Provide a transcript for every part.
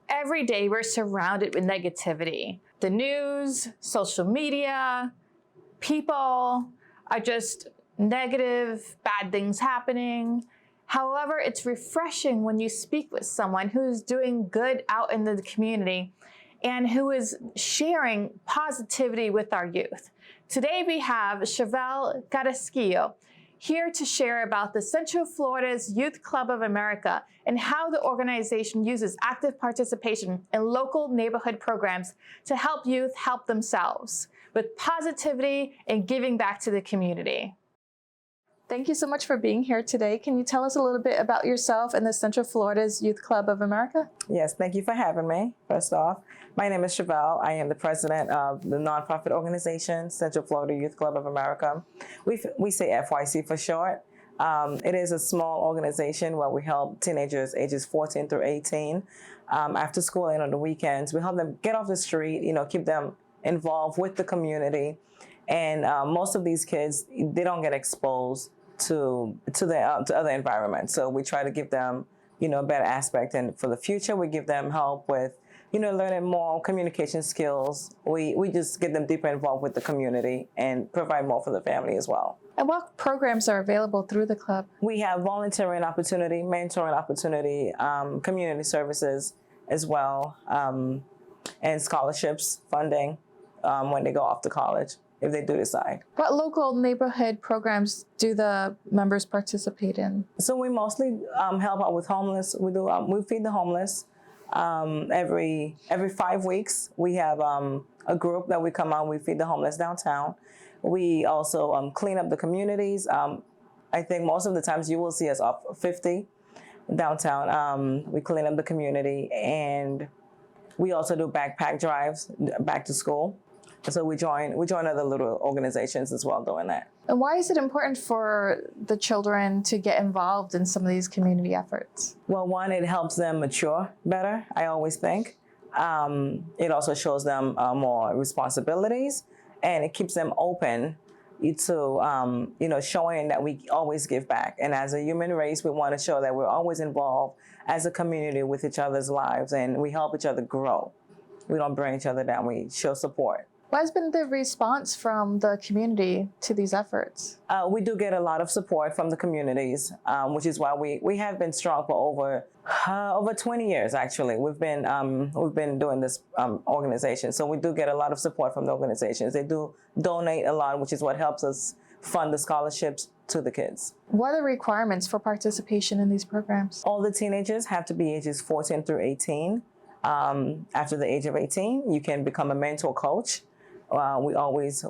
Every day we're surrounded with negativity. The news, social media, people are just negative, bad things happening. However, it's refreshing when you speak with someone who's doing good out in the community and who is sharing positivity with our youth. Today we have Shervel Carrasquillo here to share about the Central Florida's Youth Club of America and how the organization uses active participation in local neighborhood programs to help youth help themselves with positivity and giving back to the community. Thank you so much for being here today. Can you tell us a little bit about yourself and the Central Florida's Youth Club of America? Yes, thank you for having me. First off, my name is Shervel. I am the president of the nonprofit organization, Central Florida Youth Club of America. We say FYC for short. It is a small organization where we help teenagers ages 14 through 18 after school and on the weekends. We help them get off the street, keep them involved with the community. And most of these kids, they don't get exposed to other environments. So we try to give them, a better aspect. And for the future, we give them help with, learning more communication skills. We just get them deeper involved with the community and provide more for the family as well. And what programs are available through the club? We have volunteering opportunity, mentoring opportunity, community services as well, and scholarships, funding when they go off to college, if they do decide. What local neighborhood programs do the members participate in? So we mostly help out with homeless. We feed the homeless. Every 5 weeks, we have a group that we come out. We feed the homeless downtown. We also clean up the communities. I think most of the times you will see us off 50 downtown. We clean up the community, and we also do backpack drives back to school. So we join other little organizations as well doing that. And why is it important for the children to get involved in some of these community efforts? Well, one, it helps them mature better, I always think. It also shows them more responsibilities, and it keeps them open to, showing that we always give back. And as a human race, we want to show that we're always involved as a community with each other's lives, and we help each other grow. We don't bring each other down, we show support. What has been the response from the community to these efforts? We do get a lot of support from the communities, which is why we have been strong for over 20 years. Actually, we've been doing this organization, so we do get a lot of support from the organizations. They do donate a lot, which is what helps us fund the scholarships to the kids. What are the requirements for participation in these programs? All the teenagers have to be ages 14 through 18. After the age of 18, you can become a mentor coach. We always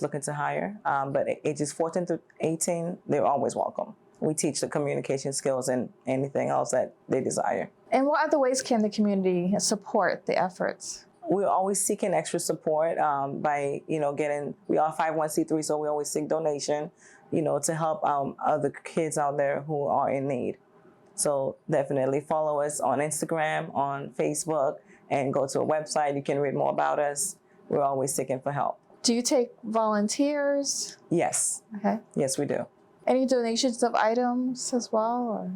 looking to hire, but ages 14 to 18, they're always welcome. We teach the communication skills and anything else that they desire. And what other ways can the community support the efforts? We're always seeking extra support by, we are 501c3, so we always seek donation, to help other kids out there who are in need. So definitely follow us on Instagram, on Facebook, and go to a website. You can read more about us. We're always seeking for help. Do you take volunteers? Yes. Okay. Yes, we do. Any donations of items as well?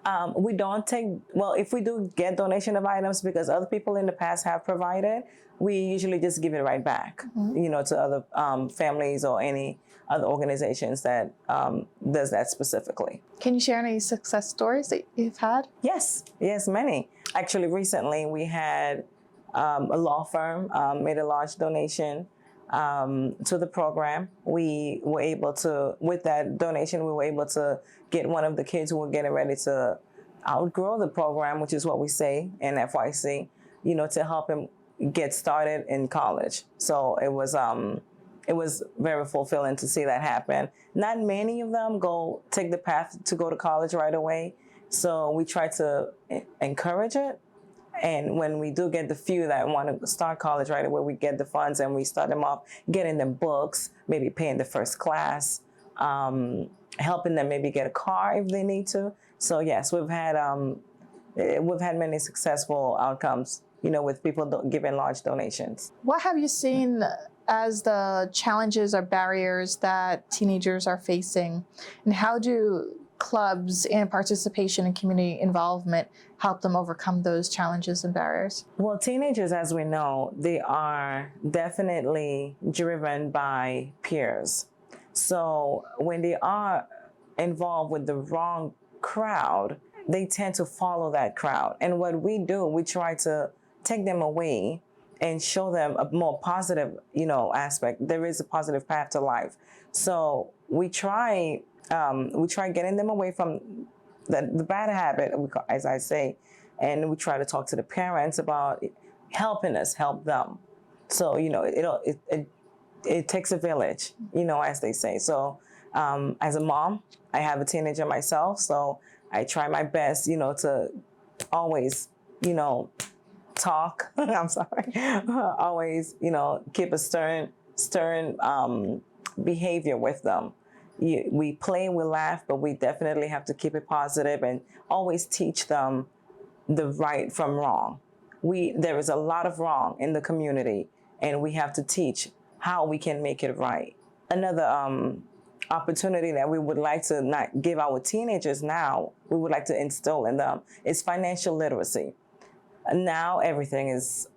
Or? We don't take, if we do get donation of items because other people in the past have provided, we usually just give it right back, to other families or any other organizations that does that specifically. Can you share any success stories that you've had? Yes, many. Actually, recently we had a law firm made a large donation to the program. We were able to, with that donation, we were able to get one of the kids who were getting ready to outgrow the program, which is what we say in FYC, to help him get started in college. So it was very fulfilling to see that happen. Not many of them take the path to go to college right away. So we try to encourage it. And when we do get the few that want to start college right away, we get the funds and we start them off, getting them books, maybe paying the first class, helping them maybe get a car if they need to. So yes, we've had many successful outcomes, with people giving large donations. What have you seen as the challenges or barriers that teenagers are facing, and how do clubs and participation and community involvement help them overcome those challenges and barriers? Well, teenagers, as we know, they are definitely driven by peers. So when they are involved with the wrong crowd, they tend to follow that crowd. And what we do, we try to take them away and show them a more positive, aspect. There is a positive path to life. So we try getting them away from the bad habit, as I say, and we try to talk to the parents about helping us help them. So it takes a village, as they say. So as a mom, I have a teenager myself, so I try my best, to always, talk. I'm sorry. Always, keep a stern behavior with them. We play, we laugh, but we definitely have to keep it positive and always teach them the right from wrong. There is a lot of wrong in the community, and we have to teach how we can make it right. Another opportunity that we would like to not give our teenagers now, we would like to instill in them is financial literacy. Now everything is,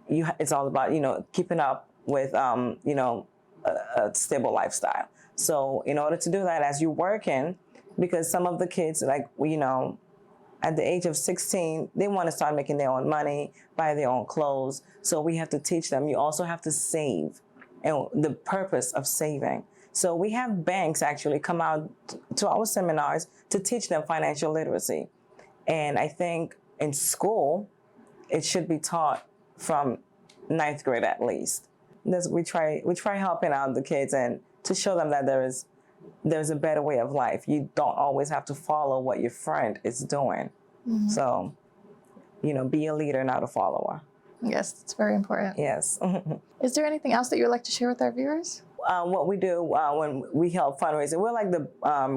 it's all about, keeping up with, a stable lifestyle. So in order to do that, as you're working, because some of the kids, at the age of 16, they want to start making their own money, buy their own clothes. So we have to teach them. You also have to save, and the purpose of saving. So we have banks actually come out to our seminars to teach them financial literacy. And I think in school, it should be taught from 9th grade at least. We try helping out the kids and to show them that there's a better way of life. You don't always have to follow what your friend is doing. Mm-hmm. So, be a leader, not a follower. Yes, it's very important. Yes. Is there anything else that you would like to share with our viewers? What we do when we help fundraising, we're like the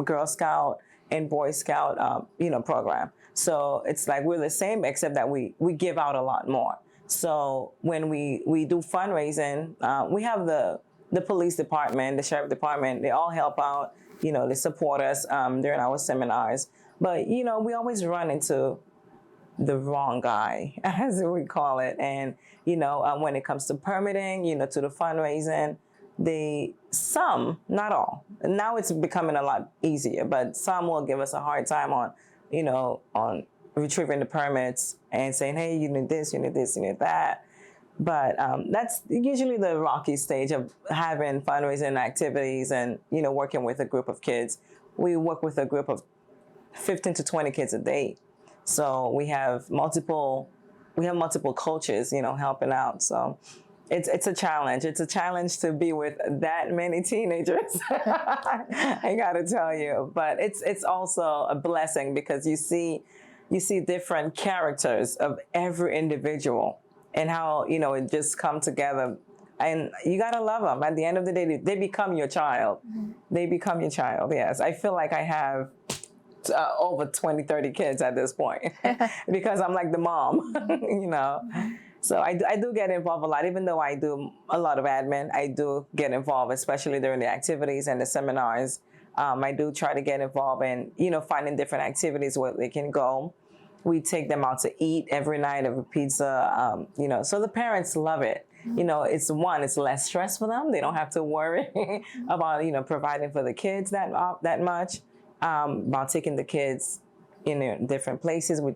Girl Scout and Boy Scout, program. So it's like we're the same, except that we give out a lot more. So when we do fundraising, we have the police department, the sheriff department, they all help out, they support us during our seminars. But, we always run into the wrong guy, as we call it. And, when it comes to permitting, to the fundraising, some, not all. Now it's becoming a lot easier, but some will give us a hard time on retrieving the permits and saying, hey, you need this, you need this, you need that. But that's usually the rocky stage of having fundraising activities and, working with a group of kids. We work with a group of 15 to 20 kids a day. So we have multiple coaches, helping out. So it's a challenge. It's a challenge to be with that many teenagers. I gotta tell you, but it's also a blessing because you see different characters of every individual and how, it just come together, and you gotta love them. At the end of the day, they become your child. Mm-hmm. They become your child. Yes. I feel like I have over 20, 30 kids at this point because I'm like the mom, So I do get involved a lot, even though I do a lot of admin. I do get involved, especially during the activities and the seminars. I do try to get involved in, finding different activities where they can go. We take them out to eat every night of a pizza, so the parents love it. It's less stress for them. They don't have to worry about, providing for the kids that much, about taking the kids in different places. We,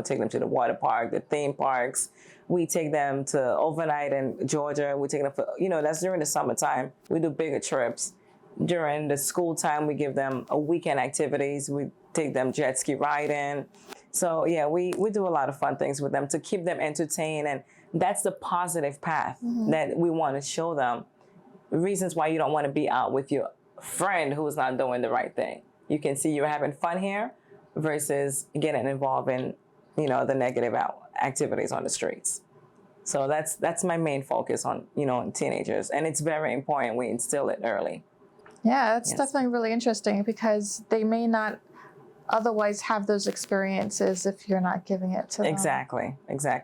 take them to the water park, the theme parks. We take them to overnight in Georgia. We take them for, that's during the summertime. We do bigger trips. During the school time, we give them a weekend activities. We take them jet ski riding. So yeah, we do a lot of fun things with them to keep them entertained. And that's the positive path that we want to show them. Reasons why you don't want to be out with your friend who's not doing the right thing. You can see you're having fun here versus getting involved in, the negative activities on the streets. So that's my main focus on, on teenagers. And it's very important we instill it early. Yeah, that's definitely really interesting because they may not otherwise have those experiences if you're not giving it to them. Exactly.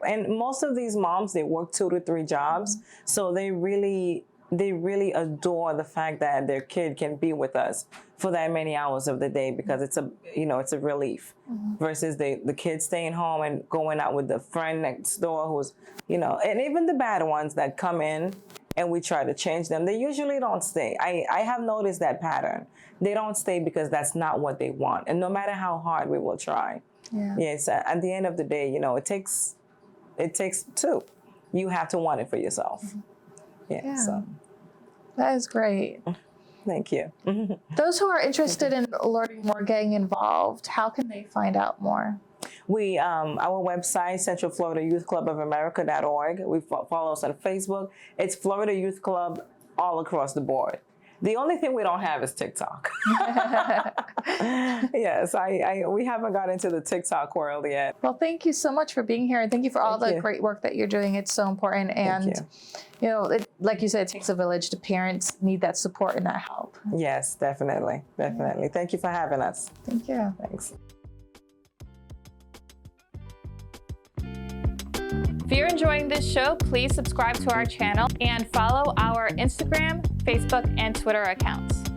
And most of these moms, they work 2 to 3 jobs. So they really they really adore the fact that their kid can be with us for that many hours of the day, because it's a relief versus the kids staying home and going out with the friend next door who's, and even the bad ones that come in and we try to change them, they usually don't stay. I have noticed that pattern. They don't stay because that's not what they want. And no matter how hard we will try. Yeah. Yes. At the end of the day, it takes two. You have to want it for yourself. Yeah. So. That is great. Thank you. Those who are interested in learning more, getting involved, how can they find out more? We, our website, Central Florida Youth Club of America.org. We follow us on Facebook. It's Florida Youth Club all across the board. The only thing we don't have is TikTok. Yes, we haven't got into the TikTok world yet. Well, thank you so much for being here, and thank you for all the great work that you're doing. It's so important, and like you said, it takes a village. The parents need that support and that help. Yes, definitely. Thank you for having us. Thank you. Thanks. If you're enjoying this show, please subscribe to our channel and follow our Instagram, Facebook, and Twitter accounts.